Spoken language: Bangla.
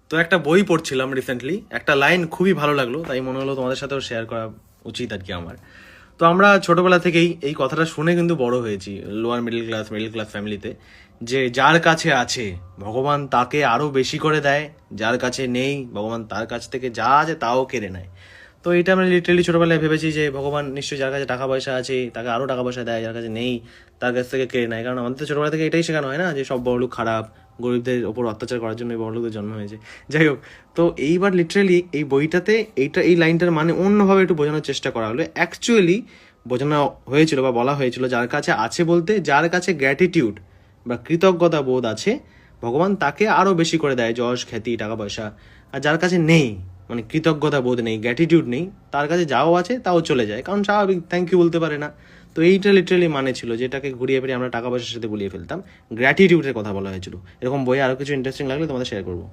তো একটা বই পড়ছিলাম রিসেন্টলি, একটা লাইন খুবই ভালো লাগলো, তাই মনে হলো তোমাদের সাথেও শেয়ার করা উচিত আর কি আমার। তো আমরা ছোটবেলা থেকেই এই কথাটা শুনে কিন্তু বড় হয়েছি লোয়ার মিডল ক্লাস ফ্যামিলিতে, যে যার কাছে আছে ভগবান তাকে আরো বেশি করে দেয়, যার কাছে নেই ভগবান তার কাছ থেকে যা আছে তাও কেড়ে নেয়। তো এটা আমরা লিটারেলি ছোটবেলায় ভেবেছি যে ভগবান নিশ্চয়ই যার কাছে টাকা পয়সা আছে তাকে আরো টাকা পয়সা দেয়, যার কাছে নেই তার কাছ থেকে কেড়ে নেয়। কারণ আমাদের তো ছোটবেলা থেকে এটাই শেখানো হয় না যে সব বড়লোক খারাপ, গরিবদের ওপর অত্যাচার করার জন্য এই বড়লোকদের জন্ম হয়েছে। যাই হোক, তো এইবার লিটারেলি এই বইটাতে এই লাইনটার মানে অন্যভাবে একটু বোঝানোর চেষ্টা করা হলো। অ্যাকচুয়ালি বোঝানো হয়েছিল বা বলা হয়েছিল যার কাছে আছে বলতে যার কাছে গ্র্যাটিটিউড বা কৃতজ্ঞতা বোধ আছে ভগবান তাকে আরো বেশি করে দেয় যশ খ্যাতি টাকা পয়সা। আর যার কাছে নেই, মানে কৃতজ্ঞতা বোধ নেই, গ্র্যাটিটিউড নেই, তার কাছে যাও আছে তাও চলে যায়, কারণ স্বাভাবিক থ্যাংক ইউ বলতে পারে না। তো এইটা লিটারালি মানে ছিল, যেটাকে ঘুরিয়ে ফিরিয়ে আমরা টাকা পয়সার সাথে গুলিয়ে ফেলতাম। গ্র্যাটিটিউডের কথা বলা হয়েছিল। এরকম বই আরো কিছু ইন্টারেস্টিং লাগলে তোমাদের শেয়ার করবো।